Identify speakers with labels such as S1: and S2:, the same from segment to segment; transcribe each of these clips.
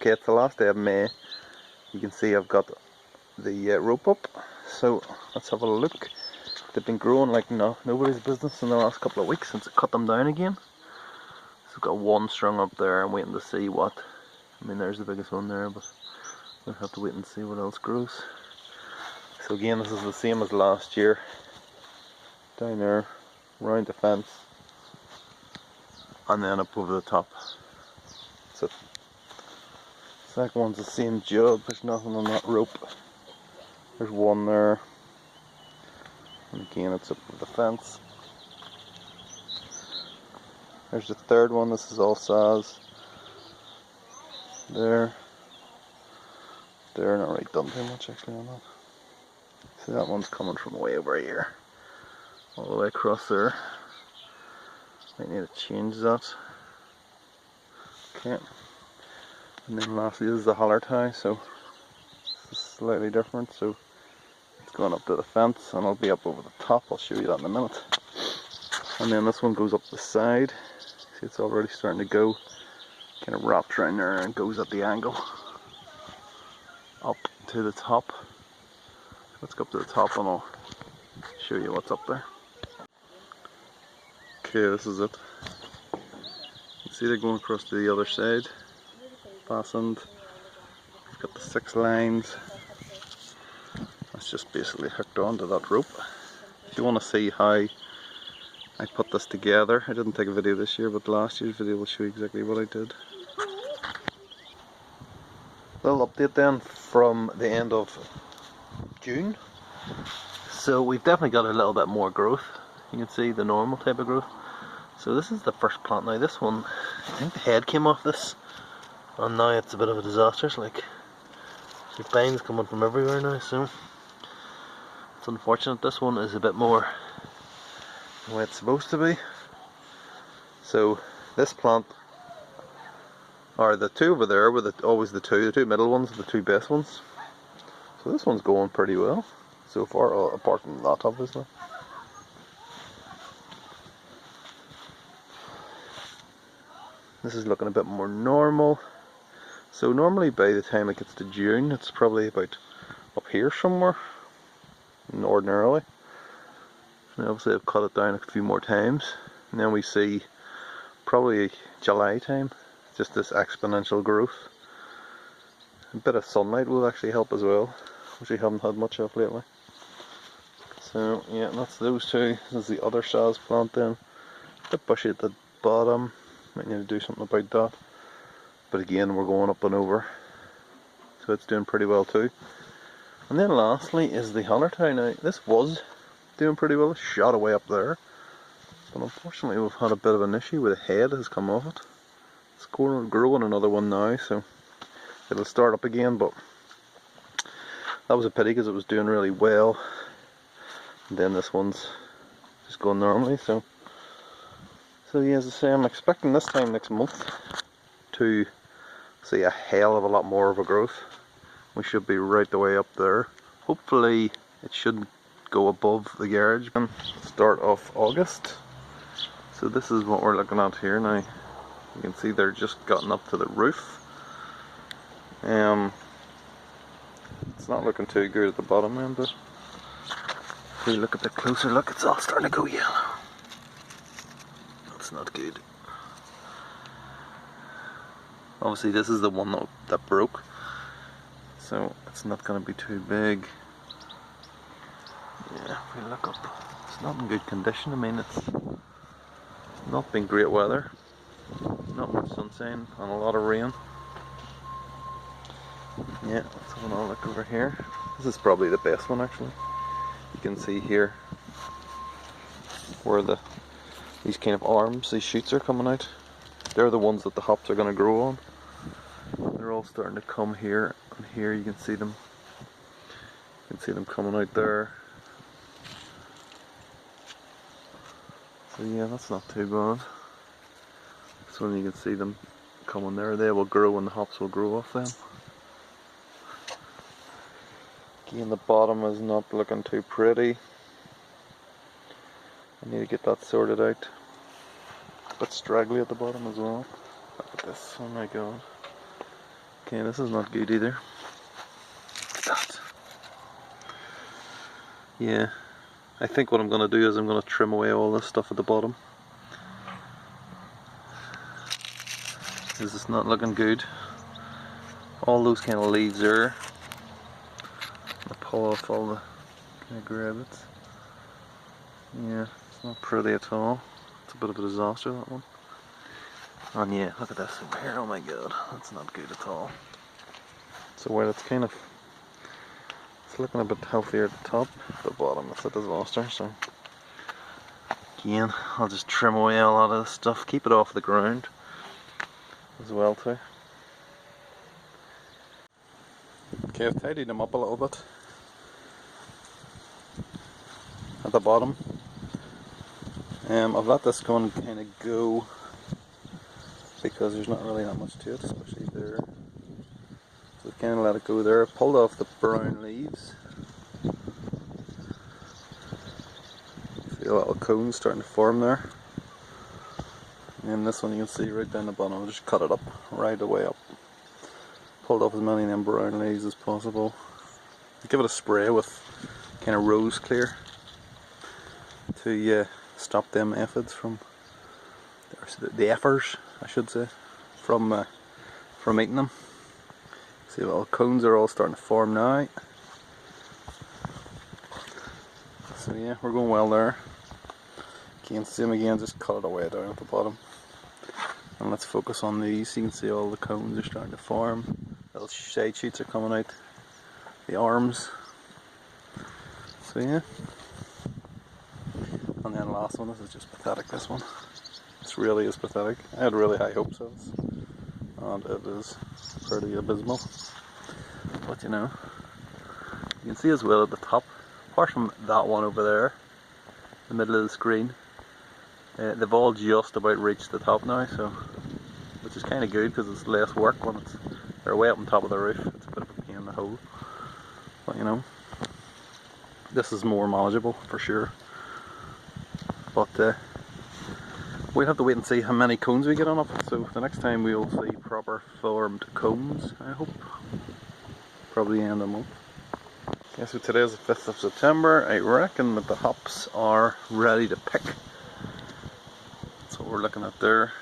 S1: Okay, it's the last day of May. You can see I've got the rope up, so let's have a look. They've been growing like nobody's business in the last couple of weeks since I cut them down again. So I've got one strung up there. I'm waiting to see what, I mean there's the biggest one there, but we'll have to wait and see what else grows. So again, this is the same as last year. Down there, round the fence, and then up over the top. So second one's the same job, there's nothing on that rope. There's one there, and again it's up over the fence. There's the third one, this is all saws. There, not really done too much actually on that. See, that one's coming from way over here, all the way across there. Might need to change that. Okay. And then lastly, this is the holler tie, so this is slightly different. So it's going up to the fence, and I'll be up over the top. I'll show you that in a minute. And then this one goes up the side. See, it's already starting to go. Kind of wraps around there and goes at the angle up to the top. Let's go up to the top and I'll show you what's up there. Okay, this is it. You can see they're going across to the other side. Fastened. We've got the 6 lines. That's just basically hooked onto that rope. If you want to see how I put this together, I didn't take a video this year, but last year's video will show you exactly what I did. Little update then from the end of June. So we've definitely got a little bit more growth. You can see the normal type of growth. So this is the first plant now. This one, I think the head came off this, and now it's a bit of a disaster. It's like vines coming from everywhere now, so it's unfortunate. This one is a bit more the way it's supposed to be. So this plant, or the two over there were always the two middle ones, the two best ones. So this one's going pretty well so far, apart from that obviously. This is looking a bit more normal. So normally by the time it gets to June, it's probably about up here somewhere, ordinarily. And obviously I've cut it down a few more times. And then we see probably July time, just this exponential growth. A bit of sunlight will actually help as well, which we haven't had much of lately. So yeah, that's those two. This is the other saws plant then. A bit bushy at the bottom. Might need to do something about that. But again, we're going up and over. So it's doing pretty well too. And then lastly is the holler tie. Now this was doing pretty well. It shot away up there. But unfortunately we've had a bit of an issue with the head has come off it. It's growing another one now, so it'll start up again, but that was a pity because it was doing really well. And then this one's just going normally, so yeah, as I say, I'm expecting this time next month to see a hell of a lot more of a growth. We should be right the way up there. Hopefully it shouldn't go above the garage. Start of August. So this is what we're looking at here now. You can see they're just gotten up to the roof. It's not looking too good at the bottom end, but if we look at the closer look, it's all starting to go yellow. That's not good. Obviously this is the one that broke, so it's not going to be too big. Yeah, if we look up, it's not in good condition. I mean, it's not been great weather, not much sunshine and a lot of rain. Yeah, let's have another look over here. This is probably the best one actually. You can see here where these kind of arms, these shoots are coming out. They're the ones that the hops are going to grow on. They're all starting to come here, and here you can see them. You can see them coming out there. So yeah, that's not too bad. So you can see them coming there. They will grow and the hops will grow off them. Again, the bottom is not looking too pretty. I need to get that sorted out. A bit straggly at the bottom as well. Look at this, oh my god. Okay, this is not good either. That. Yeah, I think what I'm going to do is I'm going to trim away all this stuff at the bottom. This is not looking good. All those kind of leaves there. I'll pull off all the kind of grey bits. Yeah, it's not pretty at all. It's a bit of a disaster, that one. And yeah, look at this over here. Oh my god, that's not good at all. So while it's kind of, it's looking a bit healthier at the top, the bottom it's a disaster. So again, I'll just trim away a lot of this stuff, keep it off the ground as well too. Okay, I've tidied them up a little bit at the bottom. I've let this one kind of go because there's not really that much to it, especially there. So I've kind of let it go there. I've pulled off the brown leaves. See a little cone starting to form there. And this one you can see right down the bottom. I'll just cut it up right the way up. Pulled off as many of them brown leaves as possible. Give it a spray with kind of rose clear to stop them aphids from, the efforts I should say, from eating them. See, little cones are all starting to form now. So yeah, we're going well there. Again, same again, just cut it away down at the bottom. And let's focus on these. You can see all the cones are starting to form. Little side shoots are coming out. The arms. So yeah. And then the last one, this is just pathetic, this one. This really is pathetic. I had really high hopes of this. And it is pretty abysmal. But you know, you can see as well at the top, apart from that one over there, the middle of the screen, they've all just about reached the top now, so which is kind of good because it's less work when they're way up on top of the roof. It's a bit of a pain in the hole. But you know, this is more manageable for sure. But we'll have to wait and see how many cones we get on it. So the next time we'll see proper formed cones, I hope. Probably the end of the month. Okay, so today is the 5th of September. I reckon that the hops are ready to pick. That's what we're looking at there.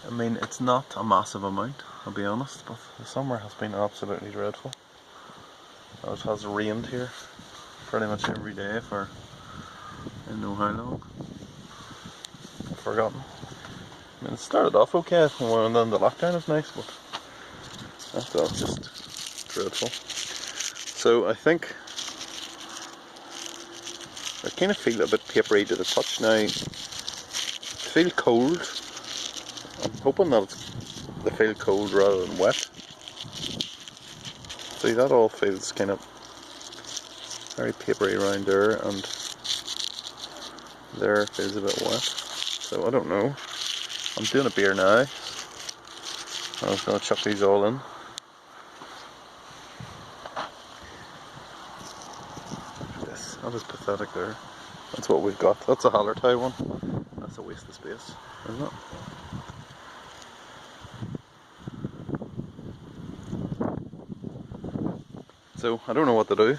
S1: I mean, it's not a massive amount, I'll be honest, but the summer has been absolutely dreadful. It has rained here pretty much every day for I don't know how long. I've forgotten. I mean, it started off okay, and then the lockdown was nice, but after that, just dreadful. So I think I kind of feel a bit papery to the touch now. I feel cold. I'm hoping that they feel cold rather than wet. See, that all feels kind of very papery around there, and there feels a bit wet. So I don't know. I'm doing a beer now. I was going to chuck these all in. This, that is pathetic there. That's what we've got. That's a Hallertau one. That's a waste of space, isn't it? So I don't know what to do.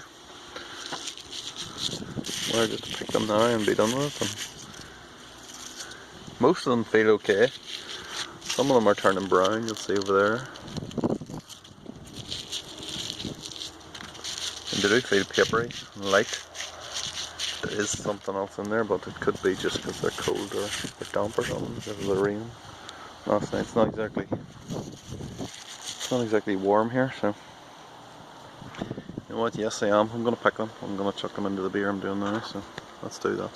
S1: Whether just pick them now and be done with it. And most of them feel okay. Some of them are turning brown, you'll see over there. And they do feel papery and light. There is something else in there, but it could be just because they're cold or they're damp or something because of the rain last night. It's not exactly warm here, so you know what, yes I am. I'm going to pick them. I'm going to chuck them into the beer I'm doing now, so let's do that.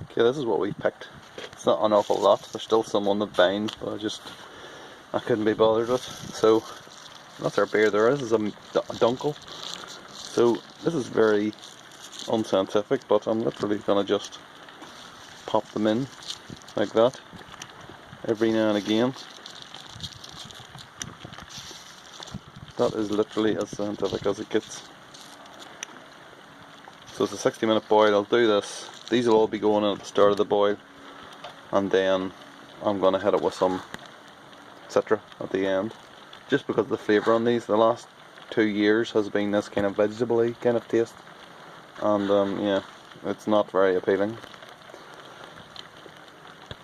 S1: Okay, this is what we picked. It's not an awful lot. There's still some on the vines, but I couldn't be bothered with. So that's our beer there. This is a dunkel. So this is very unscientific, but I'm literally going to just pop them in like that every now and again. That is literally as scientific as it gets. So it's a 60-minute boil. I'll do this. These will all be going in at the start of the boil, and then I'm going to hit it with some etc. at the end. Just because the flavour on these, the last 2 years has been this kind of vegetable-y kind of taste. And yeah, it's not very appealing.